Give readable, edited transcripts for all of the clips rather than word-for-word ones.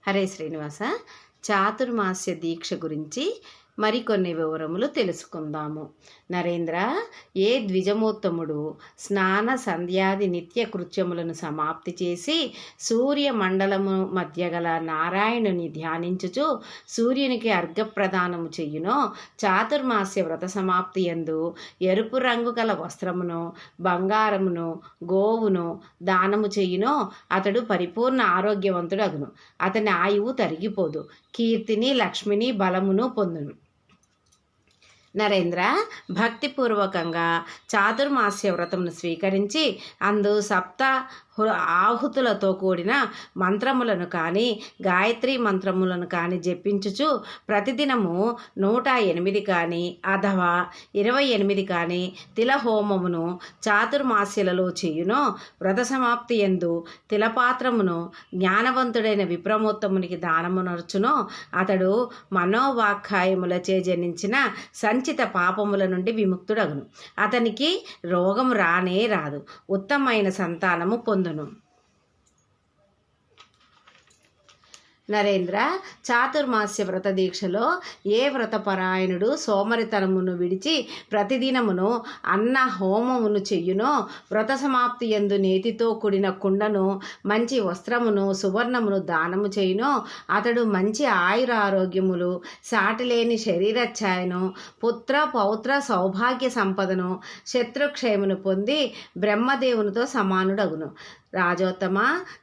హరే శ్రీనివాస. చాతుర్మాస్య దీక్ష గురించి మరికొన్ని వివరములు తెలుసుకుందాము. నరేంద్ర, ఏ ద్విజమోత్తముడు స్నాన సంధ్యాది నిత్య కృత్యములను సమాప్తి చేసి సూర్య మండలము మధ్య గల నారాయణుని ధ్యానించుచు సూర్యునికి అర్ఘ్యప్రదానము చెయ్యునో, చాతుర్మాస్య వ్రత సమాప్తి యందు ఎరుపు రంగు గల వస్త్రమును బంగారమును గోవును దానము చెయ్యునో అతడు పరిపూర్ణ ఆరోగ్యవంతుడు అగును. అతని ఆయువు తరిగిపోదు, కీర్తిని లక్ష్మిని బలమును పొందును. నరేంద్ర, భక్తిపూర్వకంగా చాతుర్మాస్య వ్రతమును స్వీకరించి అందు సప్త ఆహుతులతో కూడిన మంత్రములను కానీ గాయత్రి మంత్రములను కానీ జపించుచు ప్రతిదినము 108 కానీ అథవా 28 కానీ తిలహోమమును చాతుర్మాస్యలలో చేయునో, వ్రత సమాప్తి యందు తిలపాత్రమును జ్ఞానవంతుడైన విప్రమోత్తమునికి దానమునర్చునో అతడు మనోవాక్కాయములచే జనించిన సంచిత పాపముల నుండి విముక్తుడగును. అతనికి రోగం రానే రాదు, ఉత్తమమైన సంతానము పొందును. నరేంద్ర, చాతుర్మాస్య వ్రత దీక్షలో ఏ వ్రతపరాయణుడు సోమరితనమును విడిచి ప్రతిదినమును అన్న హోమమును చెయ్యునో, వ్రత సమాప్తి యందు నేతితో కూడిన కుండను మంచి వస్త్రమును సువర్ణమును దానము చేయునో అతడు మంచి ఆయురారోగ్యములు, సాటిలేని శరీరఛాయను, పుత్ర పౌత్ర సౌభాగ్య సంపదను, శత్రుక్షేమును పొంది బ్రహ్మదేవునితో సమానుడగును. రాజోత్తమ,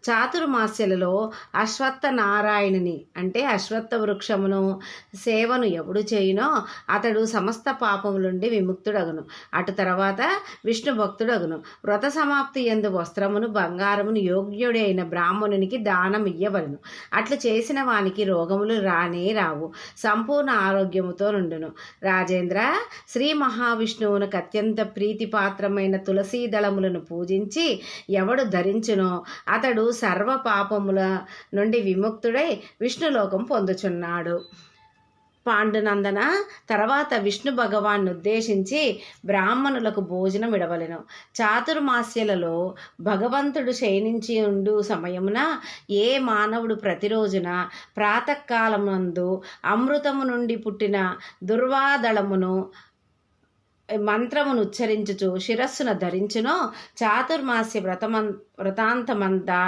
చాతుర్మాస్యలలో అశ్వత్థ నారాయణుని అంటే అశ్వత్థ వృక్షమును సేవను ఎవడు చేయునో అతడు సమస్త పాపముల నుండి విముక్తుడగును. అటు తర్వాత విష్ణు భక్తుడగును. వ్రత సమాప్తి యందు వస్త్రమును బంగారమును యోగ్యుడైన బ్రాహ్మణునికి దానం ఇయ్యవలను. అట్లు చేసిన వానికి రోగములు రానే రావు, సంపూర్ణ ఆరోగ్యముతో నుండును. రాజేంద్ర, శ్రీ మహావిష్ణువునకు అత్యంత ప్రీతిపాత్రమైన తులసీ దళములను పూజించి ఎవడు ధరించునో అతడు సర్వ పాపముల నుండి విముక్తుడై విష్ణులోకం పొందుచున్నాడు. పాండునందన, తర్వాత విష్ణు భగవాన్ ఉద్దేశించి బ్రాహ్మణులకు భోజనం ఇడవలెను. చాతుర్మాస్యలలో భగవంతుడు శయనించి ఉండు సమయమున ఏ మానవుడు ప్రతిరోజున ప్రాతకాలమందు అమృతము నుండి పుట్టిన దుర్వాదళమును మంత్రమును ఉచ్చరించుచు శిరస్సున ధరించునో, చాతుర్మాస్య వ్రతాంతమంతా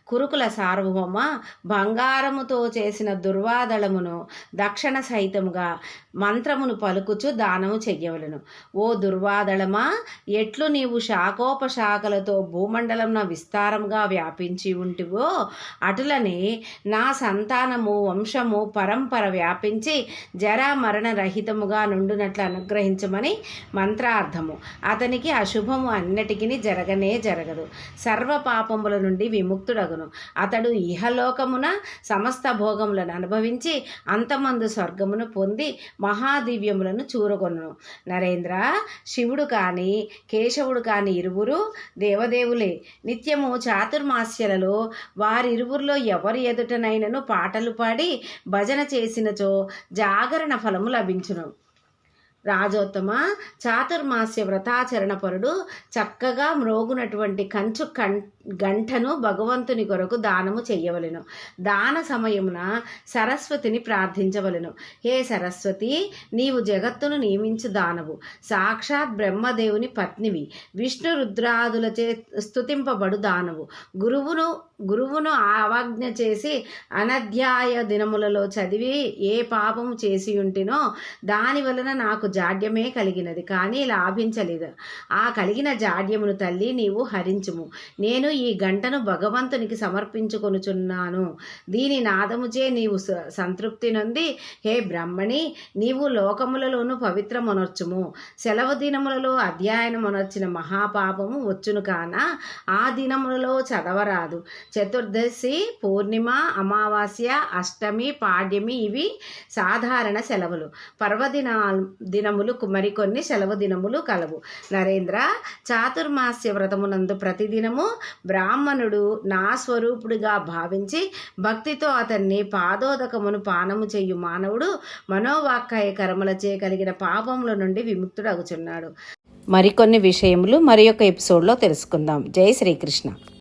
కురుకుల సార్వభౌమ బంగారముతో చేసిన దుర్వాదళమును దక్షిణ సహితముగా మంత్రమును పలుకుచు దానము చెయ్యవలను. ఓ దుర్వాదళమా, ఎట్లు నీవు శాఖోపశాఖలతో భూమండలంన విస్తారంగా వ్యాపించి ఉంటివో అటులనే నా సంతానము వంశము పరంపర వ్యాపించి జరా మరణ రహితముగా నుండునట్లు అనుగ్రహించమని మంత్రార్థము. అతనికి అశుభము అన్నిటికీ జరగనే జరగదు, సర్వ పాపముల నుండి విముక్తుడగును. అతడు ఇహలోకమున సమస్త భోగములను అనుభవించి అంతమందు స్వర్గమును పొంది మహాదివ్యములను చూరగొనును. నరేంద్ర, శివుడు కాని కేశవుడు కాని ఇరువురు దేవదేవులే. నిత్యము చాతుర్మాస్యలలో వారిరువురిలో ఎవరి ఎదుటనైనను పాటలు పాడి భజన చేసినచో జాగరణ ఫలము లభించును. రాజోత్తమ, చాతుర్మాస్య వ్రతాచరణపరుడు చక్కగా మ్రోగునటువంటి కంచు గంటను భగవంతుని కొరకు దానము చెయ్యవలెను. దాన సమయమున సరస్వతిని ప్రార్థించవలెను. హే సరస్వతి, నీవు జగత్తును నియమించు దానవు, సాక్షాత్ బ్రహ్మదేవుని పత్నివి, విష్ణు రుద్రాదులచే స్తుతింపబడు దానవు. గురువును ఆవాజ్ఞ చేసి అనధ్యాయ దినములలో చదివి ఏ పాపము చేసి ఉంటినో దాని వలన నాకు జాడ్యమే కలిగినది, కానీ లాభించలేదు. ఆ కలిగిన జాడ్యమును తల్లి నీవు హరించుము. నేను ఈ గంటను భగవంతునికి సమర్పించుకొనుచున్నాను. దీని నాదముచే నీవు సంతృప్తి నొంది హే బ్రహ్మణి, నీవు లోకములలోను పవిత్రమునర్చుము. సెలవు దినములలో అధ్యయనమునర్చిన మహాపాపము వచ్చును కాన ఆ దినములలో చదవరాదు. చతుర్దశి, పూర్ణిమ, అమావాస్య, అష్టమి, పాడ్యమి ఇవి సాధారణ సెలవులు. దినములు మరికొన్ని సెలవు దినములు కలవు. నరేంద్ర, చాతుర్మాస్య వ్రతమునందు ప్రతిదినము బ్రాహ్మణుడు నా స్వరూపుడిగా భావించి భక్తితో అతన్ని పాదోదకమును పానము చెయ్యు మానవుడు మనోవాక్కాయ కర్మలచే కలిగిన పాపముల నుండి విముక్తుడగుచున్నాడు. మరికొన్ని విషయములు మరి యొక్క ఎపిసోడ్లో తెలుసుకుందాం. జై శ్రీకృష్ణ.